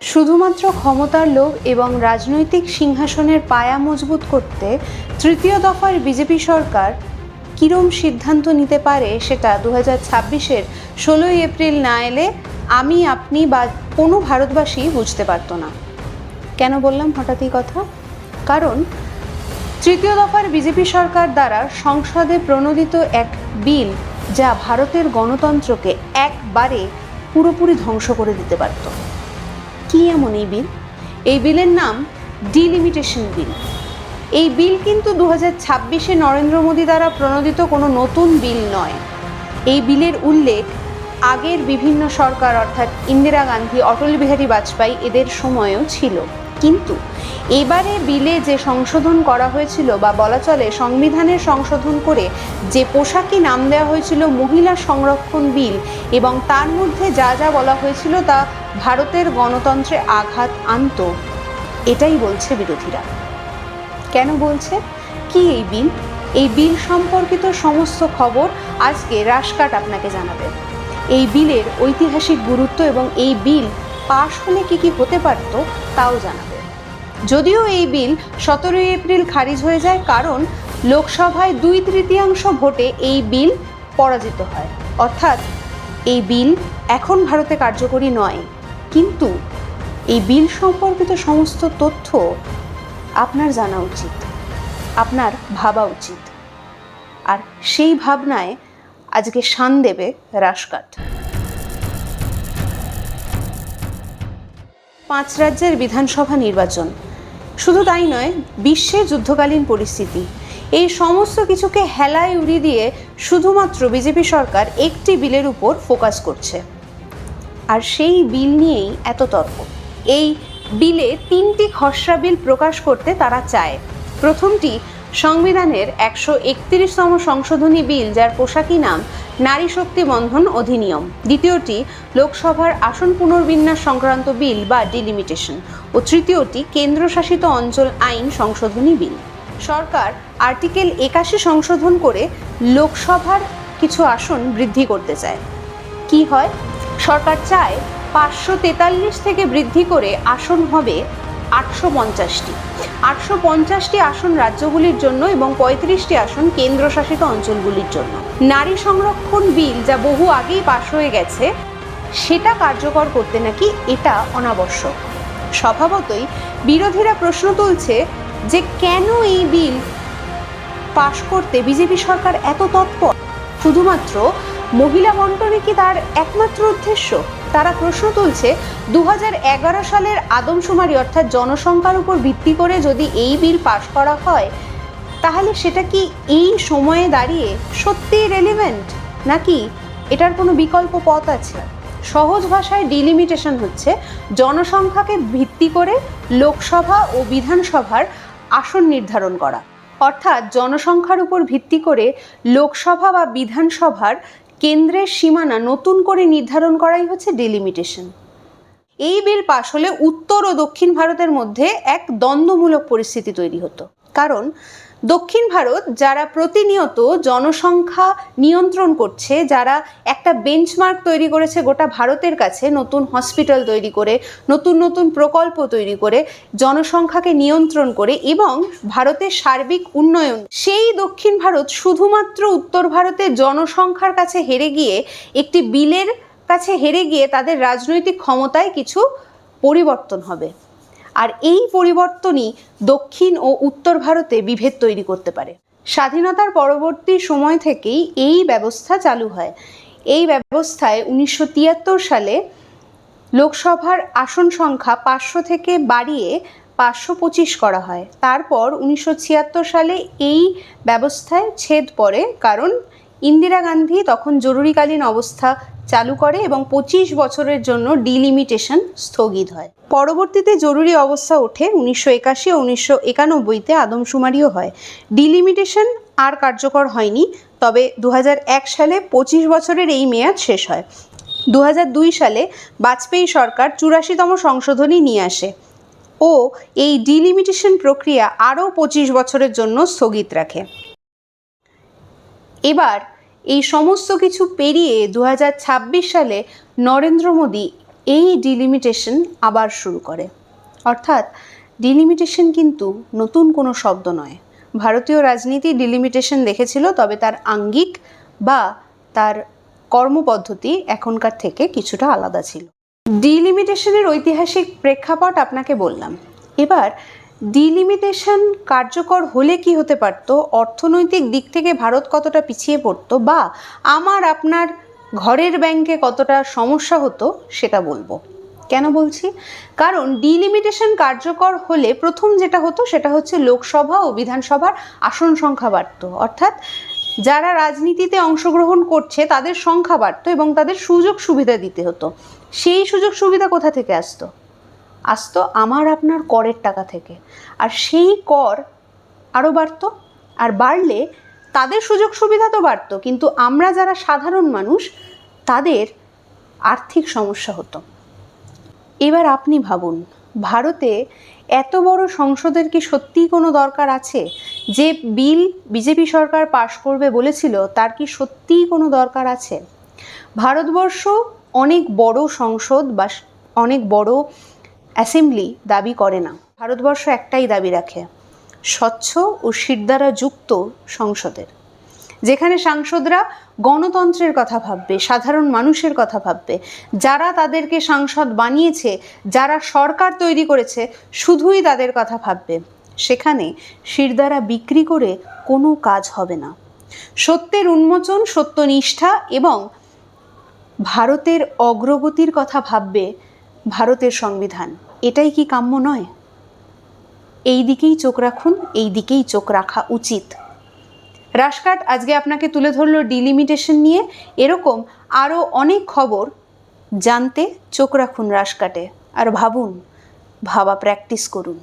শুধুমাত্র ক্ষমতার লোভ এবং রাজনৈতিক সিংহাসনের পায়া মজবুত করতে তৃতীয় দফার বিজেপি সরকার কিরম সিদ্ধান্ত নিতে পারে সেটা 2026-এর 16ই এপ্রিল না এলে আমি, আপনি বা কোনো ভারতবাসী বুঝতে পারতো না। কেন বললাম হঠাৎ এই কথা? কারণ তৃতীয় দফার বিজেপি সরকার দ্বারা সংসদে প্রণোদিত এক বিল যা ভারতের গণতন্ত্রকে একবারে পুরোপুরি ধ্বংস করে দিতে পারত। কি এমন এই বিল? এই বিলের নাম ডিলিমিটেশন বিল। এই বিল কিন্তু 2026-এ নরেন্দ্র মোদী দ্বারা প্রণোদিত কোনো নতুন বিল নয়। এই বিলের উল্লেখ আগের বিভিন্ন সরকার অর্থাৎ ইন্দিরা গান্ধী, অটল বিহারী বাজপেয়ী এদের সময়েও ছিল। কিন্তু এবারে বিলে যে সংশোধন করা হয়েছিল বা বলা চলে সংবিধানের সংশোধন করে যে পোশাকি নাম দেওয়া হয়েছিল মহিলা সংরক্ষণ বিল, এবং তার মধ্যে যা যা বলা হয়েছিল তা ভারতের গণতন্ত্রে আঘাত আনত, এটাই বলছে বিরোধীরা। কেন বলছে? কি এই বিল? এই বিল সম্পর্কিত সমস্ত খবর আজকে রাশকাট আপনাকে জানাবে। এই বিলের ঐতিহাসিক গুরুত্ব এবং এই বিল পাশ হলে কি কি হতে পারত তাও জানাবে। যদিও এই বিল 17ই এপ্রিল খারিজ হয়ে যায়, কারণ লোকসভায় 2/3 ভোটে এই বিল পরাজিত হয়। অর্থাৎ এই বিল এখন ভারতে কার্যকরী নয়, কিন্তু এই বিল সম্পর্কিত সমস্ত তথ্য আপনার জানা উচিত, আপনার ভাবা উচিত। আর সেই ভাবনায় আজকে শান দেবে রাশকাট। 5 রাজ্যের বিধানসভা নির্বাচন, শুধু তাই নয়, বিশ্বে যুদ্ধকালীন পরিস্থিতি, এই সমস্ত কিছুকে হেলায় উড়িয়ে দিয়ে শুধুমাত্র বিজেপি সরকার একটি বিলের উপর ফোকাস করছে। আর সেই বিল নিয়েই এত তর্ক। এই বিলে 3টি খসড়া বিল প্রকাশ করতে তারা চায়। প্রথমটি সংবিধানের 131তম সংশোধনী বিল, যার পোশাকি নাম নারী শক্তি বন্ধন অধিনিয়ম। দ্বিতীয়টি লোকসভার আসন পুনর্বিন্যাস সংক্রান্ত বিল বা ডিলিমিটেশন। ও তৃতীয়টি কেন্দ্রশাসিত অঞ্চল আইন সংশোধনী বিল। সরকার আর্টিকেল 81 সংশোধন করে লোকসভার কিছু আসন বৃদ্ধি করতে চায়। কি হয়? সরকার চায় 543 থেকে বৃদ্ধি করে আসন হবে 850টি। 850টি আসন রাজ্যগুলির জন্য এবং 35টি আসন কেন্দ্রশাসিত অঞ্চলগুলির জন্য। নারী সংরক্ষণ বিল, যা বহু আগেই পাশ হয়ে গেছে, সেটা কার্যকর করতে নাকি এটা অনাবশ্যক। স্বভাবতই বিরোধীরা প্রশ্ন তুলছে যে কেন এই বিল পাশ করতে বিজেপি সরকার এত তৎপর? শুধুমাত্র মহিলা বন্টনই কি তার একমাত্র উদ্দেশ্য? তারা প্রশ্ন তুলছে 2011 সালের আদমশুমারি অর্থাৎ জনসংখ্যার উপর ভিত্তি করে যদি এই বিল পাশ করা হয়, তাহলে সেটা কি এই সময়ে দাঁড়িয়ে সত্যিই রেলিভেন্ট, নাকি এটার কোনো বিকল্প পথ আছে? সহজ ভাষায় ডিলিমিটেশন হচ্ছে জনসংখ্যাকে ভিত্তি করে লোকসভা ও বিধানসভার আসন নির্ধারণ করা। অর্থাৎ জনসংখ্যার উপর ভিত্তি করে লোকসভা বা বিধানসভার কেন্দ্রের সীমানা নতুন করে নির্ধারণ করাই হচ্ছে ডিলিমিটেশন। এই বিল পাশ হলে উত্তর ও দক্ষিণ ভারতের মধ্যে এক দ্বন্দ্বমূলক পরিস্থিতি তৈরি হতো। কারণ দক্ষিণ ভারত, যারা প্রতিনিয়ত জনসংখ্যা নিয়ন্ত্রণ করছে, যারা একটা বেঞ্চমার্ক তৈরি করেছে গোটা ভারতের কাছে, নতুন হসপিটাল তৈরি করে, নতুন নতুন প্রকল্প তৈরি করে, জনসংখ্যাকে নিয়ন্ত্রণ করে এবং ভারতের সার্বিক উন্নয়ন, সেই দক্ষিণ ভারত শুধুমাত্র উত্তর ভারতের জনসংখ্যার কাছে হেরে গিয়ে, একটি বিলের কাছে হেরে গিয়ে তাদের রাজনৈতিক ক্ষমতায় কিছু পরিবর্তন হবে। আর এই পরিবর্তনই দক্ষিণ ও উত্তর ভারতে বিভেদ তৈরি করতে পারে। স্বাধীনতার পরবর্তী সময় থেকেই এই ব্যবস্থা চালু হয়। এই ব্যবস্থায় 1973 সালে লোকসভার আসন সংখ্যা 500 থেকে বাড়িয়ে 525 করা হয়। তারপর 1976 সালে এই ব্যবস্থায় ছেদ পড়ে, কারণ ইন্দিরা গান্ধী তখন জরুরিকালীন অবস্থা চালু করে এবং 25 বছরের জন্য ডিলিমিটেশন স্থগিত হয়। পরবর্তীতে জরুরি অবস্থা ওঠে 1981 ও 1991-তে আদমশুমারিও হয়। ডিলিমিটেশন আর কার্যকর হয়নি, তবে 2001 সালে 25 বছরের এই মেয়াদ শেষ হয়। 2002 সালে বাজপেয়ী সরকার 84তম সংশোধনী নিয়ে আসে ও এই ডিলিমিটেশন প্রক্রিয়া আরও 25 বছরের জন্য স্থগিত রাখে। এবার এই সমস্ত কিছু পেরিয়ে 2026 সালে নরেন্দ্র মোদী এই ডিলিমিটেশন আবার শুরু করে। অর্থাৎ ডিলিমিটেশন কিন্তু নতুন কোনো শব্দ নয়। ভারতীয় রাজনীতি ডিলিমিটেশন দেখেছিল, তবে তার আঙ্গিক বা তার কর্মপদ্ধতি এখনকার থেকে কিছুটা আলাদা ছিল। ডিলিমিটেশনের ঐতিহাসিক প্রেক্ষাপট আপনাকে বললাম। এবার ডিলিমিটেশন কার্যকর হলে কি হতে পারত, অর্থনৈতিক দিক থেকে ভারত কতটা পিছিয়ে পড়তো বা আমার আপনার ঘরের ব্যাংকে কতটা সমস্যা হতো সেটা বলবো। কেন বলছি? কারণ ডিলিমিটেশন কার্যকর হলে প্রথম যেটা হতো সেটা হচ্ছে লোকসভা ও বিধানসভার আসন সংখ্যা বাড়ত। অর্থাৎ যারা রাজনীতিতে অংশগ্রহণ করছে তাদের সংখ্যা বাড়ত এবং তাদের সুযোগ সুবিধা দিতে হতো। সেই সুযোগ সুবিধা কোথা থেকে আসতো? আমার আপনার করের টাকা থেকে। আর সেই কর আরও বাড়তো, আর বাড়লে তাদের সুযোগ সুবিধা তো বাড়তো, কিন্তু আমরা যারা সাধারণ মানুষ তাদের আর্থিক সমস্যা হতো। এবার আপনি ভাবুন, ভারতে এত বড় সংসদের কি সত্যিই কোনো দরকার আছে? যে বিল বিজেপি সরকার পাশ করবে বলেছিল তার কি সত্যিই কোনো দরকার আছে? ভারতবর্ষ অনেক বড় সংসদ বা অনেক বড় অ্যাসেম্বলি দাবি করে না। ভারতবর্ষ একটাই দাবি রাখে, স্বচ্ছ ও শিরদাঁড়া যুক্ত সংসদের, যেখানে সাংসদরা গণতন্ত্রের কথা ভাববে, সাধারণ মানুষের কথা ভাববে, যারা তাদেরকে সাংসদ বানিয়েছে, যারা সরকার তৈরি করেছে, শুধুই তাদের কথা ভাববে। সেখানে শিরদাঁড়া বিক্রি করে কোনো কাজ হবে না। সত্যের উন্মোচন, সত্যনিষ্ঠা এবং ভারতের অগ্রগতির কথা ভাববে ভারতের সংবিধান। এটাই কি কাম্য নয়? এই দিকেই চোখ রাখুন, এই দিকেই চোখ রাখা উচিত। রাশকাট আজকে আপনাকে তুলে ধরলো ডিলিমিটেশন নিয়ে। এরকম আরও অনেক খবর জানতে চোখ রাখুন রাশকাটে, আর ভাবুন, ভাবা প্র্যাকটিস করুন।